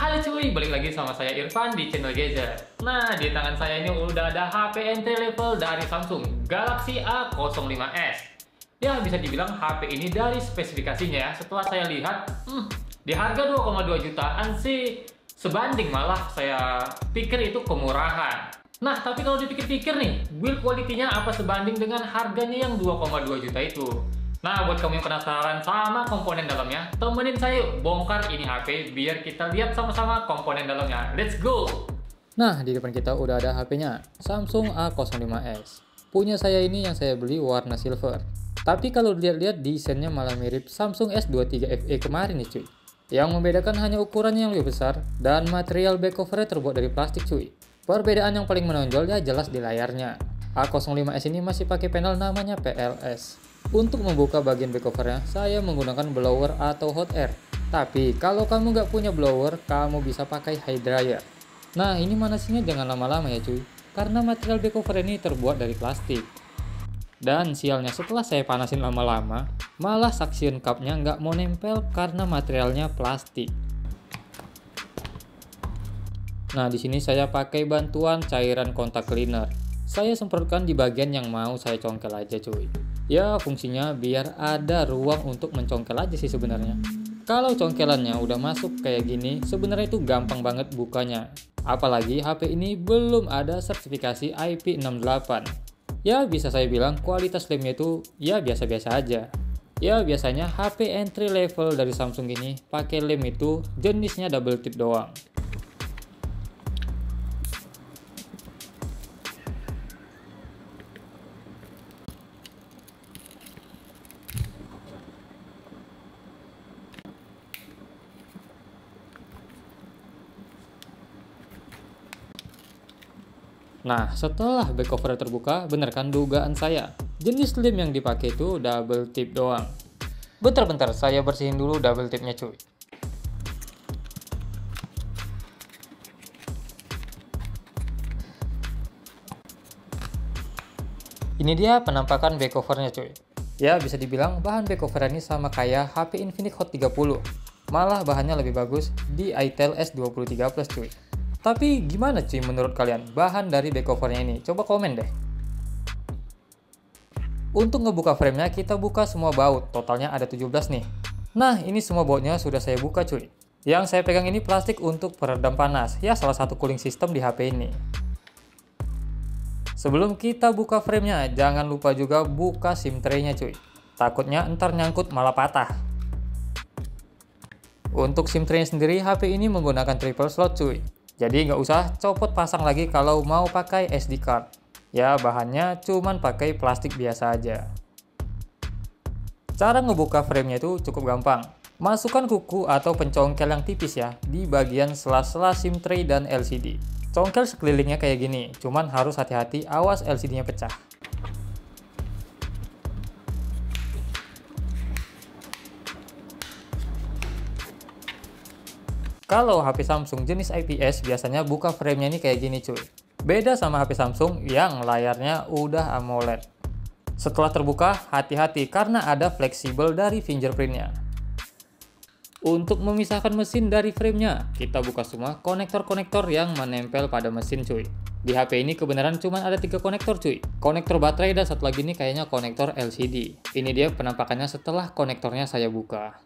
Halo cuy, balik lagi sama saya Irfan di channel Gadget. Nah, di tangan saya ini udah ada HP entry level dari Samsung Galaxy A05s. Ya, bisa dibilang HP ini dari spesifikasinya ya, setelah saya lihat, di harga 2,2 jutaan sih sebanding, malah saya pikir itu kemurahan. Nah, tapi kalau dipikir-pikir nih, build quality-nya apa sebanding dengan harganya yang 2,2 juta itu? Nah, buat kamu yang penasaran sama komponen dalamnya, temenin saya yuk bongkar ini HP biar kita lihat sama-sama komponen dalamnya. Let's go! Nah, di depan kita udah ada HP-nya, Samsung A05s. Punya saya ini yang saya beli warna silver. Tapi kalau dilihat-lihat desainnya malah mirip Samsung S23 FE kemarin nih cuy. Yang membedakan hanya ukurannya yang lebih besar dan material back covernya terbuat dari plastik cuy. Perbedaan yang paling menonjol ya jelas di layarnya. A05s ini masih pakai panel namanya PLS. Untuk membuka bagian back covernya, saya menggunakan blower atau hot air. Tapi kalau kamu nggak punya blower, kamu bisa pakai high dryer. Nah, ini manasinya jangan lama-lama ya cuy, karena material back cover ini terbuat dari plastik. Dan sialnya setelah saya panasin lama-lama, malah suction cupnya nggak mau nempel karena materialnya plastik. Nah, di sini saya pakai bantuan cairan kontak cleaner. Saya semprotkan di bagian yang mau saya congkel aja cuy. Ya, fungsinya biar ada ruang untuk mencongkel aja sih sebenarnya. Kalau congkelannya udah masuk kayak gini, sebenarnya itu gampang banget bukanya. Apalagi HP ini belum ada sertifikasi IP68. Ya, bisa saya bilang kualitas lemnya itu ya biasa-biasa aja. Ya, biasanya HP entry level dari Samsung ini pakai lem itu jenisnya double tip doang. Nah, setelah back cover terbuka, bener kan dugaan saya? Jenis lem yang dipakai itu double tip doang. Bentar-bentar, saya bersihin dulu double tipnya cuy. Ini dia penampakan back covernya cuy. Ya, bisa dibilang bahan back cover ini sama kayak HP Infinix Hot 30. Malah bahannya lebih bagus di itel S23 Plus cuy. Tapi gimana cuy menurut kalian bahan dari back covernya ini? Coba komen deh. Untuk ngebuka framenya kita buka semua baut, totalnya ada 17 nih. Nah, ini semua bautnya sudah saya buka cuy. Yang saya pegang ini plastik untuk peredam panas, ya salah satu cooling system di HP ini. Sebelum kita buka framenya, jangan lupa juga buka SIM tray-nya cuy. Takutnya ntar nyangkut malah patah. Untuk SIM tray-nya sendiri, HP ini menggunakan triple slot cuy. Jadi nggak usah copot pasang lagi kalau mau pakai SD card. Ya, bahannya cuman pakai plastik biasa aja. Cara ngebuka framenya itu cukup gampang. Masukkan kuku atau pencongkel yang tipis ya di bagian sela-sela SIM tray dan LCD. Congkel sekelilingnya kayak gini, cuman harus hati-hati awas LCD-nya pecah. Kalau HP Samsung jenis IPS biasanya buka framenya ini kayak gini cuy. Beda sama HP Samsung yang layarnya udah AMOLED. Setelah terbuka, hati-hati karena ada fleksibel dari fingerprintnya. Untuk memisahkan mesin dari framenya, kita buka semua konektor-konektor yang menempel pada mesin cuy. Di HP ini kebenaran cuma ada 3 konektor cuy. Konektor baterai dan satu lagi ini kayaknya konektor LCD. Ini dia penampakannya setelah konektornya saya buka.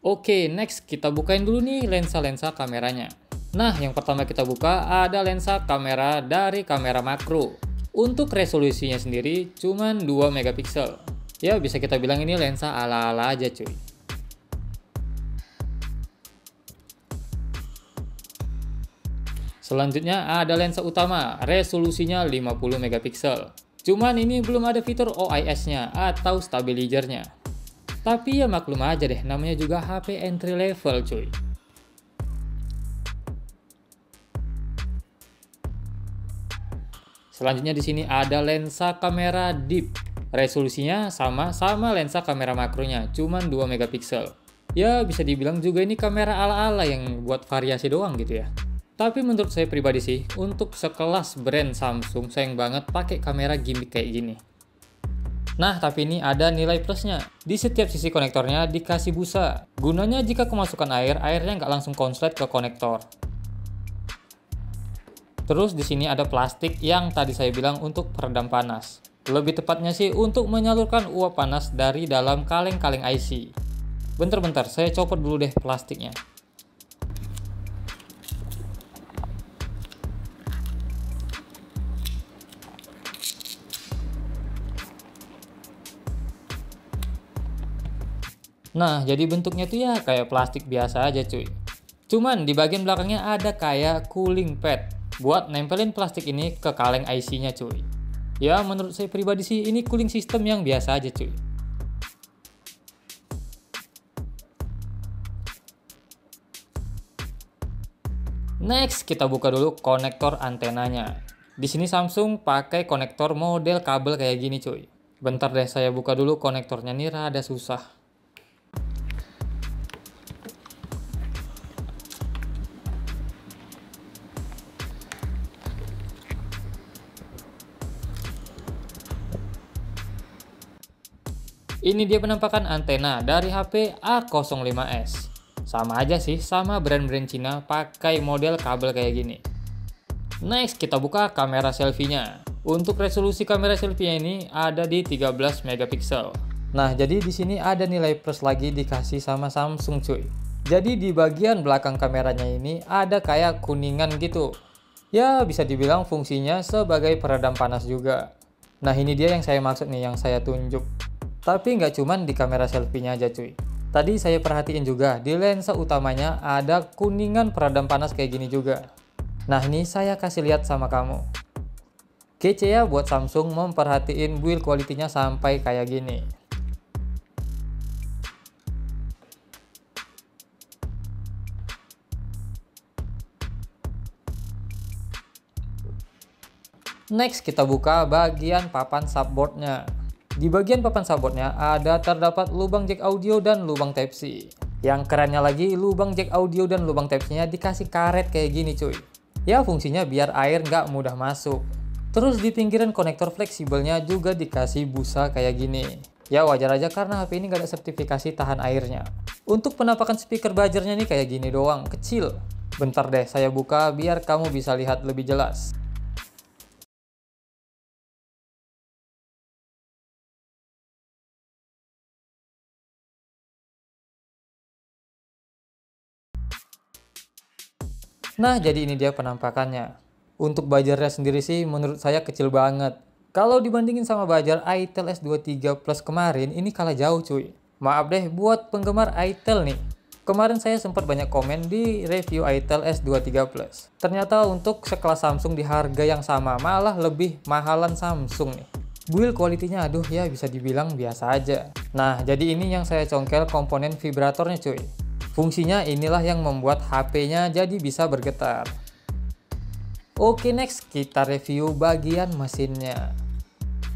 Oke, next kita bukain dulu nih lensa-lensa kameranya. Nah, yang pertama kita buka ada lensa kamera dari kamera makro. Untuk resolusinya sendiri cuman 2 megapiksel. Ya, bisa kita bilang ini lensa ala-ala aja cuy. Selanjutnya ada lensa utama, resolusinya 50 megapiksel. Cuman ini belum ada fitur OIS-nya atau stabilizernya. Tapi ya maklum aja deh, namanya juga HP entry level cuy. Selanjutnya di sini ada lensa kamera deep. Resolusinya sama lensa kamera makronya, cuman 2 megapiksel. Ya bisa dibilang juga ini kamera ala-ala yang buat variasi doang gitu ya. Tapi menurut saya pribadi sih, untuk sekelas brand Samsung sayang banget pakai kamera gimmick kayak gini. Nah, tapi ini ada nilai plusnya. Di setiap sisi konektornya dikasih busa. Gunanya jika kemasukan air, airnya nggak langsung konslet ke konektor. Terus di sini ada plastik yang tadi saya bilang untuk peredam panas. Lebih tepatnya sih untuk menyalurkan uap panas dari dalam kaleng-kaleng IC. Bentar-bentar, saya copot dulu deh plastiknya. Nah, jadi bentuknya tuh ya kayak plastik biasa aja cuy. Cuman di bagian belakangnya ada kayak cooling pad buat nempelin plastik ini ke kaleng IC-nya cuy. Ya menurut saya pribadi sih ini cooling system yang biasa aja cuy. Next, kita buka dulu konektor antenanya. Di sini Samsung pakai konektor model kabel kayak gini cuy. Bentar deh, saya buka dulu konektornya, nih rada susah. Ini dia penampakan antena dari HP A05s. Sama aja sih, sama brand-brand Cina pakai model kabel kayak gini. Next, kita buka kamera selfie-nya. Untuk resolusi kamera selfie-nya ini ada di 13 megapiksel. Nah, jadi di sini ada nilai plus lagi dikasih sama Samsung cuy. Jadi di bagian belakang kameranya ini ada kayak kuningan gitu. Ya, bisa dibilang fungsinya sebagai peredam panas juga. Nah, ini dia yang saya maksud nih, yang saya tunjuk. Tapi nggak cuman di kamera selfie-nya aja cuy. Tadi saya perhatiin juga di lensa utamanya ada kuningan peredam panas kayak gini juga. Nah ini saya kasih lihat sama kamu. Kece ya buat Samsung memperhatiin build quality-nya sampai kayak gini. Next kita buka bagian papan subboard-nya. Di bagian papan subboard-nya ada terdapat lubang jack audio dan lubang Type-C. Yang kerennya lagi, lubang jack audio dan lubang Type-C-nya dikasih karet kayak gini cuy. Ya fungsinya biar air nggak mudah masuk. Terus di pinggiran konektor fleksibelnya juga dikasih busa kayak gini. Ya wajar aja karena HP ini nggak ada sertifikasi tahan airnya. Untuk penampakan speaker buzzer-nya nih kayak gini doang, kecil. Bentar deh saya buka biar kamu bisa lihat lebih jelas. Nah, jadi ini dia penampakannya. Untuk buzzernya sendiri sih menurut saya kecil banget. Kalau dibandingin sama buzzer itel S23 Plus kemarin, ini kalah jauh cuy. Maaf deh buat penggemar itel nih. Kemarin saya sempat banyak komen di review itel S23 Plus. Ternyata untuk sekelas Samsung di harga yang sama, malah lebih mahalan Samsung nih. Build quality-nya aduh ya bisa dibilang biasa aja. Nah, jadi ini yang saya congkel komponen vibratornya cuy. Fungsinya inilah yang membuat HP-nya jadi bisa bergetar. Oke, next kita review bagian mesinnya.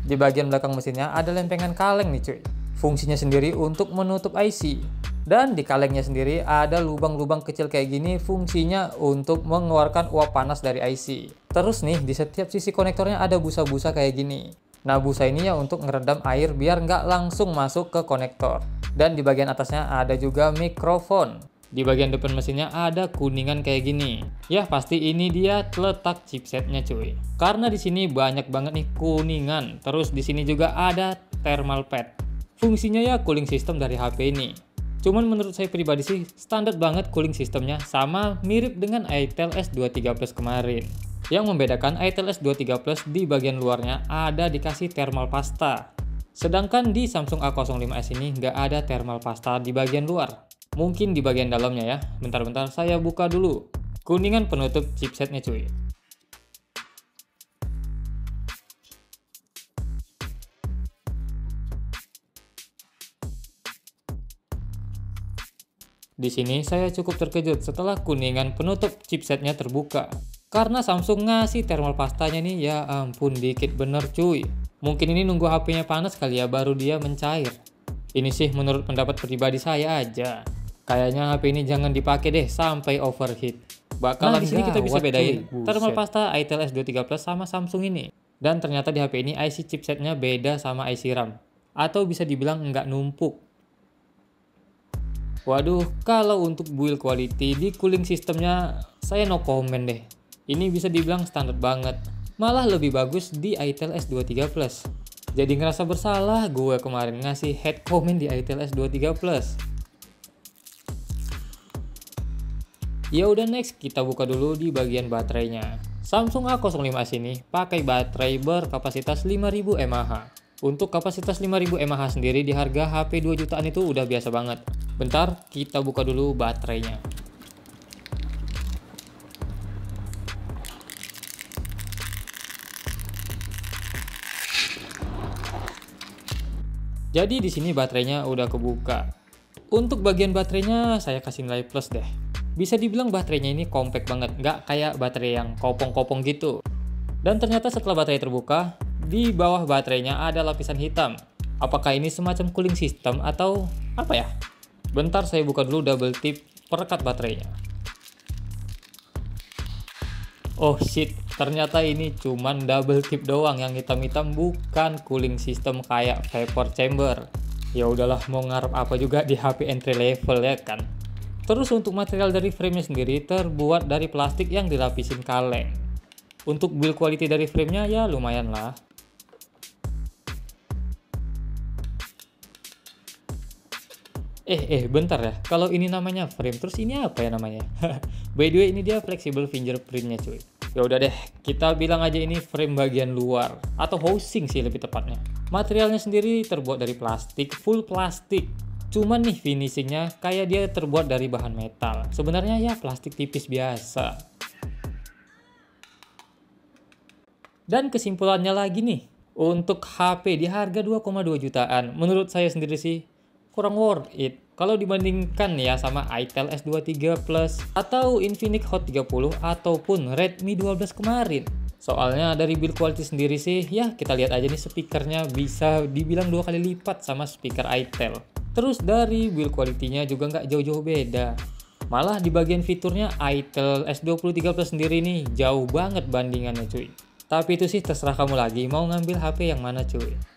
Di bagian belakang mesinnya ada lempengan kaleng nih cuy. Fungsinya sendiri untuk menutup IC. Dan di kalengnya sendiri ada lubang-lubang kecil kayak gini, fungsinya untuk mengeluarkan uap panas dari IC. Terus nih di setiap sisi konektornya ada busa-busa kayak gini. Nah busa ini ya untuk ngeredam air biar nggak langsung masuk ke konektor. Dan di bagian atasnya ada juga mikrofon. Di bagian depan mesinnya ada kuningan kayak gini. Ya pasti ini dia letak chipsetnya cuy. Karena di sini banyak banget nih kuningan. Terus di sini juga ada thermal pad. Fungsinya ya cooling system dari HP ini. Cuman menurut saya pribadi sih standar banget cooling systemnya, sama mirip dengan itel S23 Plus kemarin. Yang membedakan itel S23 Plus di bagian luarnya ada dikasih thermal pasta. Sedangkan di Samsung A05s ini nggak ada thermal pasta di bagian luar. Mungkin di bagian dalamnya ya. Bentar-bentar saya buka dulu. Kuningan penutup chipsetnya cuy. Di sini saya cukup terkejut setelah kuningan penutup chipsetnya terbuka. Karena Samsung ngasih thermal pastanya nih ya ampun dikit bener cuy. Mungkin ini nunggu HP-nya panas kali ya baru dia mencair. Ini sih menurut pendapat pribadi saya aja. Kayaknya HP ini jangan dipakai deh sampai overheat. Bakalan di sini kita bisa bedain thermal pasta itel S23 Plus sama Samsung ini. Dan ternyata di HP ini IC chipsetnya beda sama IC RAM. atau bisa dibilang nggak numpuk. Waduh, kalau untuk build quality di cooling sistemnya saya no comment deh. Ini bisa dibilang standar banget. Malah lebih bagus di ITEL S23 Plus. Jadi ngerasa bersalah gue kemarin ngasih head comment di ITEL S23 Plus. Ya udah, next kita buka dulu di bagian baterainya. Samsung A05s ini pakai baterai berkapasitas 5000 mAh. Untuk kapasitas 5000 mAh sendiri di harga HP 2 jutaan itu udah biasa banget. Bentar, kita buka dulu baterainya. Jadi di sini baterainya udah kebuka. Untuk bagian baterainya saya kasih nilai plus deh. Bisa dibilang baterainya ini compact banget, nggak kayak baterai yang kopong-kopong gitu. Dan ternyata setelah baterai terbuka, di bawah baterainya ada lapisan hitam. Apakah ini semacam cooling system atau apa ya? Bentar, saya buka dulu double tip perekat baterainya. Oh shit, ternyata ini cuman double tip doang, yang hitam-hitam bukan cooling system kayak vapor chamber. Ya udahlah, mau ngarep apa juga di HP entry level ya kan. Terus untuk material dari framenya sendiri terbuat dari plastik yang dilapisin kaleng. Untuk build quality dari framenya ya lumayan lah. Bentar ya, kalau ini namanya frame, terus ini apa ya namanya? By the way, ini dia flexible fingerprintnya cuy. Ya udah deh, kita bilang aja ini frame bagian luar, atau housing sih lebih tepatnya. Materialnya sendiri terbuat dari plastik, full plastik. Cuman nih finishingnya kayak dia terbuat dari bahan metal. Sebenarnya ya plastik tipis biasa. Dan kesimpulannya lagi nih, untuk HP di harga 2,2 jutaan, menurut saya sendiri sih kurang worth it kalau dibandingkan ya sama ITEL S23 Plus atau Infinix Hot 30 ataupun Redmi 12 kemarin. Soalnya dari build quality sendiri sih ya kita lihat aja nih, speakernya bisa dibilang 2 kali lipat sama speaker ITEL. Terus dari build quality-nya juga nggak jauh-jauh beda. Malah di bagian fiturnya ITEL S23 Plus sendiri nih jauh banget bandingannya cuy. Tapi itu sih terserah kamu lagi mau ngambil HP yang mana cuy.